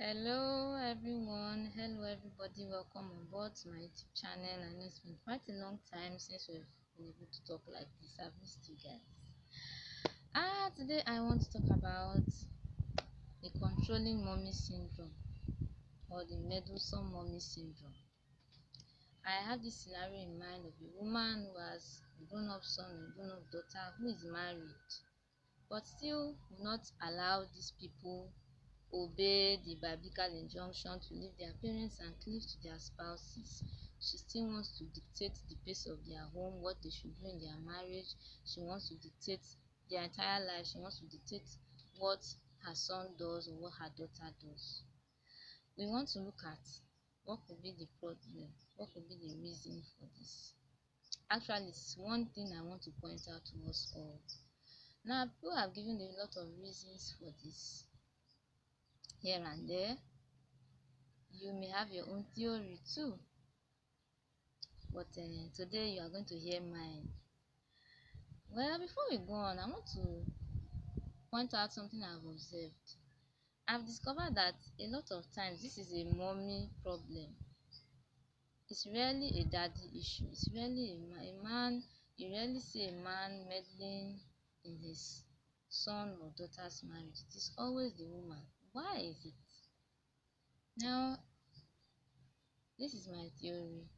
Hello everyone, hello everybody, welcome on board to my YouTube channel. I know it's been quite a long time since we've been able to talk like this. I've missed you guys. Today I want to talk about the controlling mommy syndrome or the meddlesome mommy syndrome. I have this scenario in mind of a woman who has a grown-up son and a grown-up daughter who is married but still will not allow these people obey the biblical injunction to leave their parents and cleave to their spouses. She still wants to dictate the pace of their home, what they should do in their marriage. She wants to dictate their entire life. She wants to dictate what her son does or what her daughter does. We want to look at what could be the problem, what could be the reason for this. Actually, it's one thing I want to point out to us all. Now, people have given a lot of reasons for this here and there. You may have your own theory too, but today you are going to hear mine. Well, before we go on, I want to point out something I've observed. I've discovered that a lot of times this is a mommy problem. It's rarely a daddy issue. It's rarely a man. You rarely see a man meddling in his son or daughter's marriage. It is always the woman. Why is it? Now, this is my theory.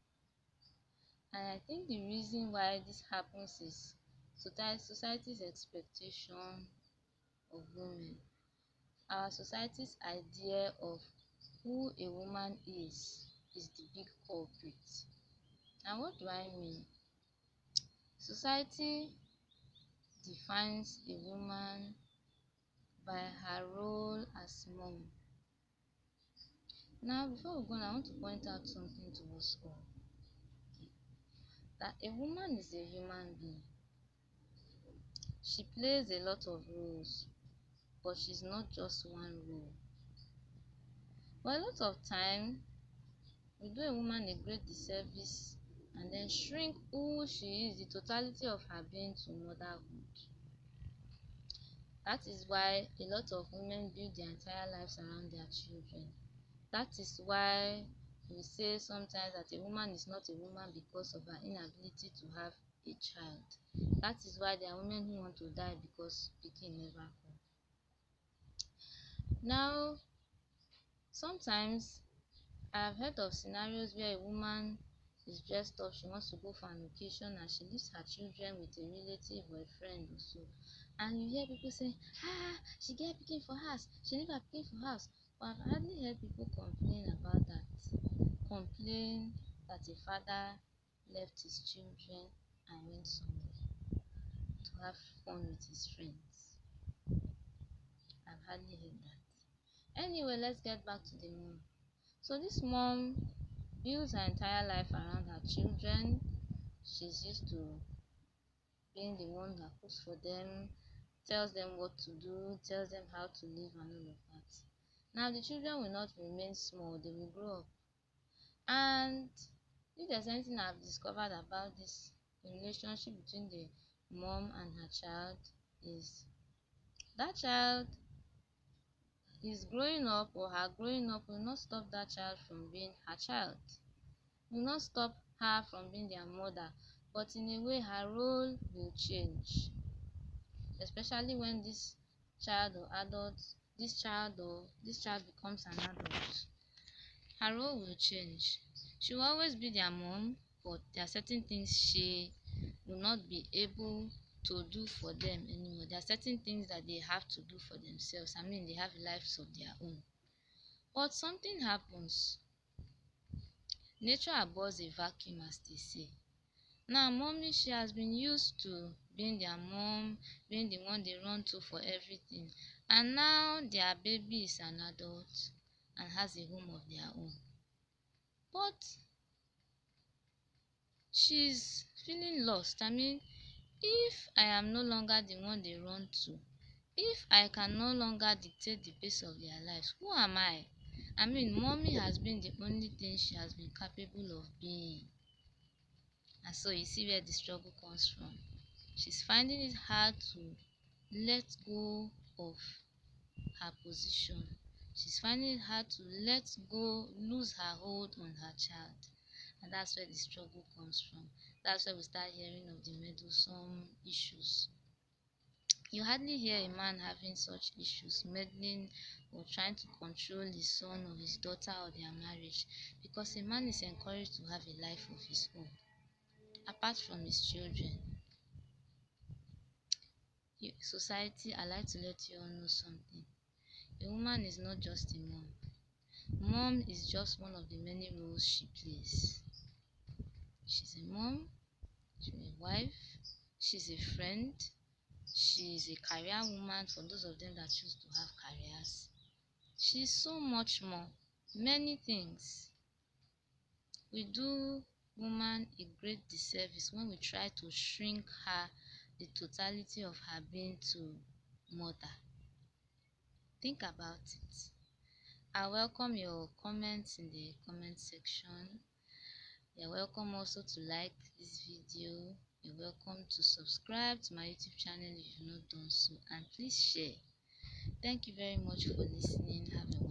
And I think the reason why this happens is society's expectation of women. Our society's idea of who a woman is the big culprit. And what do I mean? Society defines a woman by her role as mom. Now, before we go on, I want to point out something to us all. That a woman is a human being. She plays a lot of roles, but she's not just one role. But a lot of time, we do a woman a great disservice and then shrink who she is, the totality of her being, to motherhood. That is why a lot of women build their entire lives around their children. That is why we say sometimes that a woman is not a woman because of her inability to have a child. That is why there are women who want to die because pikin never come. Now, sometimes I've heard of scenarios where a woman is dressed up, she wants to go for an occasion and she leaves her children with a relative or a friend or so. And you hear people say, she get pikin for house, she leave her pikin for house. But I've hardly heard people complain about that. Complain that a father left his children and went somewhere to have fun with his friends. I've hardly heard that. Anyway, let's get back to the mom. So this mom builds her entire life around her children. She's used to being the one that cooks for them, tells them what to do, tells them how to live and all of that. Now the children will not remain small, they will grow up. And if there's anything I've discovered about this relationship between the mom and her child, is that child is growing up, or her growing up will not stop that child from being her child, will not stop her from being their mother, but in a way her role will change, especially when this child or adult, this child becomes an adult. Her role will change. She will always be their mom, but there are certain things she will not be able to do for them anymore. There are certain things that they have to do for themselves. I mean, they have lives of their own. But something happens. Nature abhors a vacuum, as they say. Now, mommy, she has been used to being their mom, being the one they run to for everything. And now their baby is an adult and has a home of their own. But she's feeling lost. I mean, if I am no longer the one they run to, if I can no longer dictate the pace of their lives, who am I? I mean, mommy has been the only thing she has been capable of being. And so you see where the struggle comes from. She's finding it hard to let go of her position. She's finding it hard to let go, lose her hold on her child. And that's where the struggle comes from. That's where we start hearing of the meddlesome issues. You hardly hear a man having such issues, meddling or trying to control his son or his daughter or their marriage, because a man is encouraged to have a life of his own, apart from his children. Society, I like to let you all know something. A woman is not just a mom. Mom is just one of the many roles she plays. She's a mom, she's a wife, she's a friend, she's a career woman for those of them that choose to have careers. She's so much more. Many things. We do woman a great disservice when we try to shrink her, the totality of her being, to mother. Think about it. I welcome your comments in the comment section. You're welcome also to like this video. You're welcome to subscribe to my YouTube channel if you've not done so, and please share. Thank you very much for listening. Have a